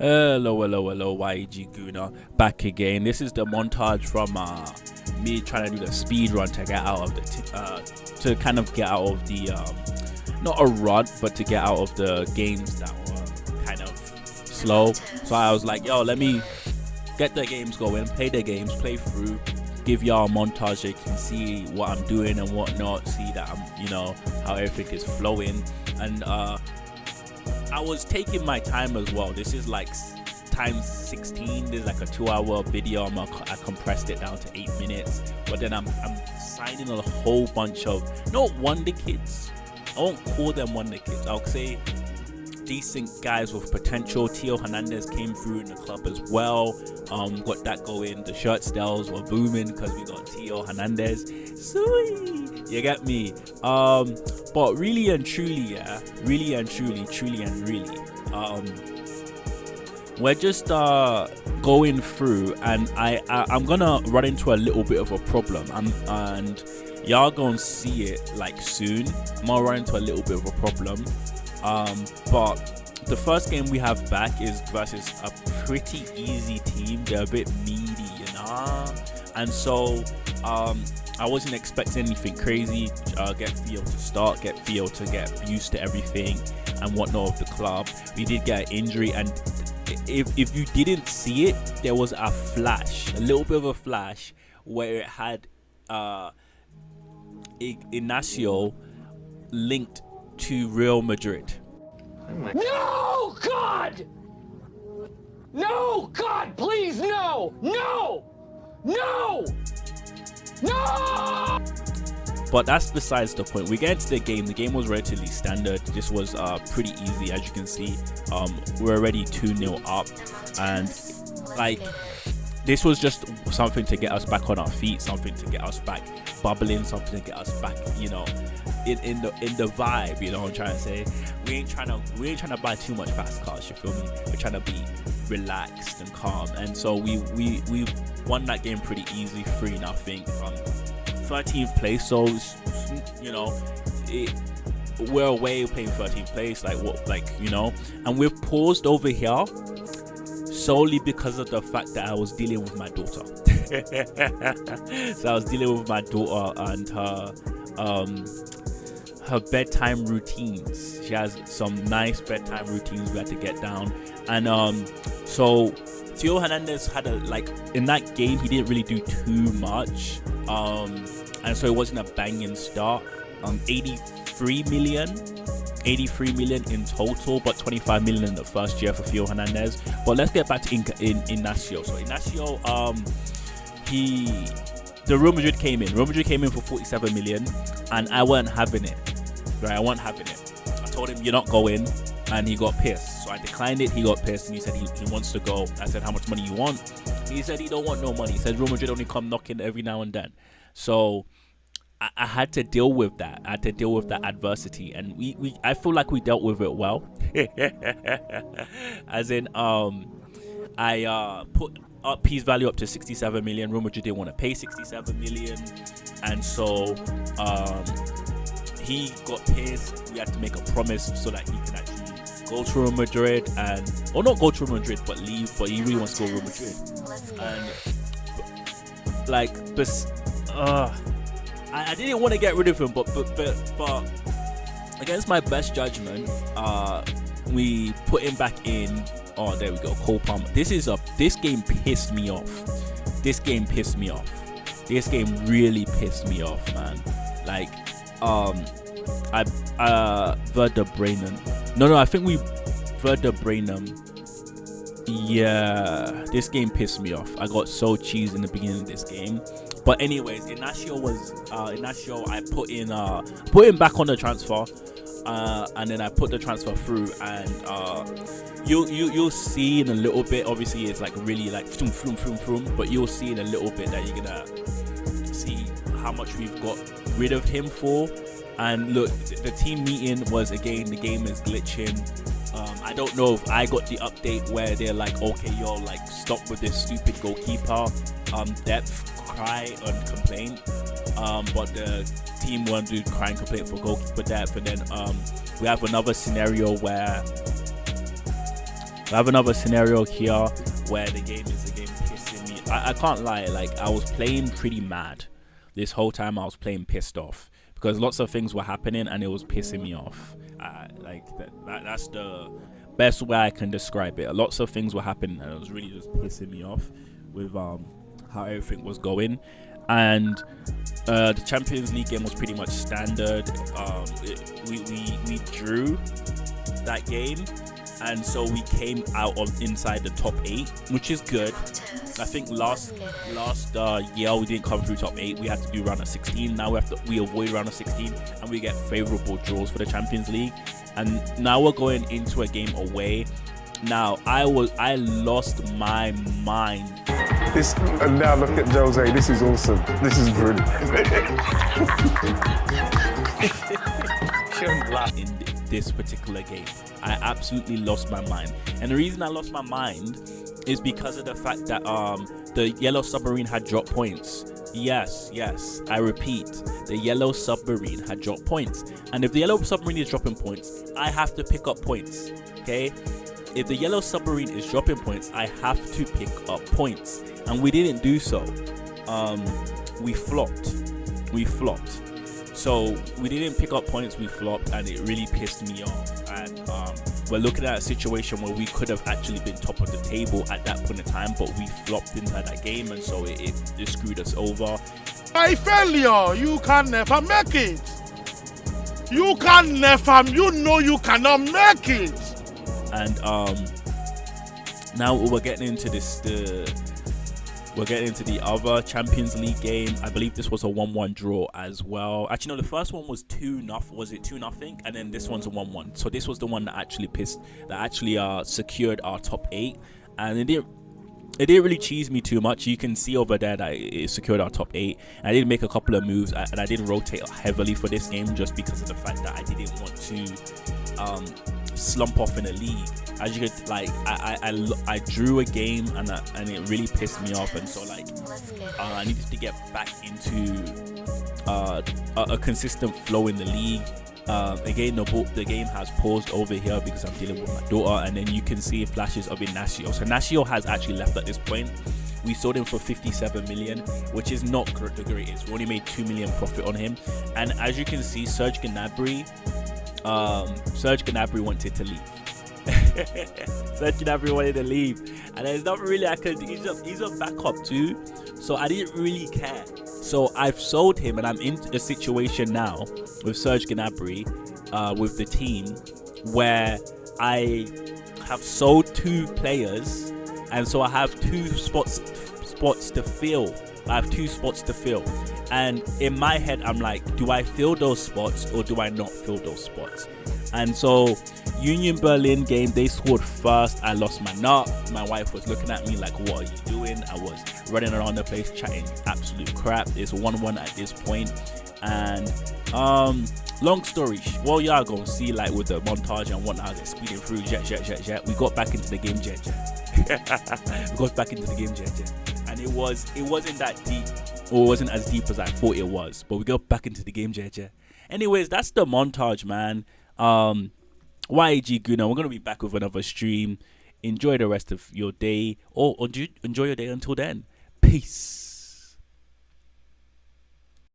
Hello, yeggooner back again. This is the montage from me trying to do the speed run to get out of the to kind of get out of the not a run, but to get out of the games that were kind of slow. So I was like, yo, let me get the games going, play the games, play through, give y'all a montage so you can see what I'm doing and whatnot, see that I'm, you know, how everything is flowing. And I was taking my time as well. This is like times 16. This is like a 2-hour video. I compressed it down to 8 minutes. But then I'm signing a whole bunch of not wonder kids. I won't call them wonder kids. I'll say decent guys with potential. Theo Hernandez came through in the club as well. Got that going. The shirt sales were booming because we got Theo Hernandez. Sweet, you get me. But really and truly, yeah, really and truly, we're just going through, and I'm gonna run into a little bit of a problem, and y'all gonna see it like soon. I'm gonna run into a little bit of a problem. But the first game we have back is versus a pretty easy team. They're a bit meaty, you know, and so I wasn't expecting anything crazy. Get Theo to start, get Theo to get used to everything and whatnot of the club. We did get an injury, and if you didn't see it, there was a flash, a little bit of a flash where it had Ignacio linked to Real Madrid. No, God! No, God, please, no! No! No! No! But that's besides the point. We get into the game. The game was relatively standard. This was pretty easy, as you can see. We're already 2-0 up, and like this was just something to get us back on our feet, something to get us back bubbling, something to get us back, you know, in the vibe. You know what I'm trying to say? We ain't trying to buy too much fast cars. You feel me? We're trying to be relaxed and calm, and so we won that game pretty easy, 3-0 from 13th place. So you know, we're away playing 13th place, like what, like, you know. And we've paused over here solely because of the fact that I was dealing with my daughter. So I was dealing with my daughter and her bedtime routines. She has some nice bedtime routines we had to get down, and so Theo Hernandez had in that game he didn't really do too much, and so it wasn't a banging start. 83 million in total, but 25 million in the first year for Theo Hernandez. But let's get back to Ignacio. So Ignacio, the Real Madrid came in. Real Madrid came in for 47 million, and I wasn't having it. Right, I wasn't having it. I told him you're not going, and he got pissed. So I declined it. He got pissed, and he said he wants to go. I said, how much money you want? He said he don't want no money. He said Real Madrid only come knocking every now and then. So I had to deal with that. I had to deal with that adversity, and I feel like we dealt with it well. As in, I put up his value up to 67 million. Real Madrid didn't want to pay 67 million, and so he got pissed. We had to make a promise so that he can actually go to Real Madrid, or not go to Real Madrid, but leave. But he really wants to go to Real Madrid, and like this. I didn't want to get rid of him, but against my best judgment, we put him back in. Oh, there we go, Cole Palmer. This game pissed me off. This game really pissed me off, man. Like, Werder Bremen. No, I think Werder Bremen. Yeah, this game pissed me off. I got so cheesed in the beginning of this game. But anyways, Ignacio, I put him back on the transfer, and then I put the transfer through, and you'll see in a little bit. Obviously, it's like really like vroom, but you'll see in a little bit that you're gonna see how much we've got rid of him for. And look, the team meeting was, again, the game is glitching. I don't know if I got the update where they're like, okay, yo, like, stop with this stupid goalkeeper depth cry and complaint, but the team won't do cry and complaint for goalkeeper depth. And then we have another scenario where I have another scenario here where the game pissing me. I can't lie, like I was playing pretty mad. This whole time I was playing pissed off because lots of things were happening and it was pissing me off. That's the best way I can describe it. Lots of things were happening and it was really just pissing me off with how everything was going. And the Champions League game was pretty much standard. We drew that game, and so we came out of inside the top 8, which is good. I think last year we didn't come through top 8. We had to do round of 16. Now we avoid round of 16 and we get favorable draws for the Champions League. And now we're going into a game away. Now I lost my mind. And now look at Jose. This is awesome. This is brilliant. Shouldn't laugh in this particular game. I absolutely lost my mind, and the reason I lost my mind is because of the fact that the yellow submarine had dropped points. Yes, I repeat, the yellow submarine had dropped points, and if the yellow submarine is dropping points, I have to pick up points. Okay, if the yellow submarine is dropping points, I have to pick up points, and we didn't do so. We flopped. So we didn't pick up points, we flopped, and it really pissed me off. And we're looking at a situation where we could have actually been top of the table at that point in time, but we flopped inside that game, and so it screwed us over. By failure, you can never make it. You can never, you know you cannot make it. And now we're getting into the other Champions League game. I believe this was a 1-1 draw as well. Actually, no, the first one was 2-0. Was it 2-0? And then this one's a 1-1. So this was the one that actually secured our top 8. And it didn't really cheese me too much. You can see over there that it secured our top 8. And I did make a couple of moves, and I did rotate heavily for this game just because of the fact that I didn't want to slump off in the league. As you could, like, I drew a game and it really pissed me off, and so like I needed to get back into a consistent flow in the league. Again, the game has paused over here because I'm dealing with my daughter, and then you can see flashes of Inacio. So Inacio has actually left at this point. We sold him for 57 million, which is not the greatest. We only made 2 million profit on him, and as you can see, Serge Gnabry wanted to leave. Serge Gnabry wanted to leave, and there's not really I could. He's a backup too, so I didn't really care. So I've sold him, and I'm in a situation now with Serge Gnabry, with the team, where I have sold 2 players, and so I have 2 spots to fill. I have 2 spots to fill, and in my head I'm like, do I fill those spots or do I not fill those spots? And so Union Berlin game, they scored first. I lost my nut. My wife was looking at me like, what are you doing? I was running around the place chatting absolute crap. It's 1-1 at this point. And long story, well, y'all gonna see, like, with the montage and whatnot, they're speeding through, jet. We got back into the game, jet. We got back into the game, jet. And it wasn't that deep, or it wasn't as deep as I thought it was, but we got back into the game, jet. Anyways, that's the montage, man. yeggooner, we're gonna be back with another stream. Enjoy the rest of your day, or enjoy your day until then. Peace.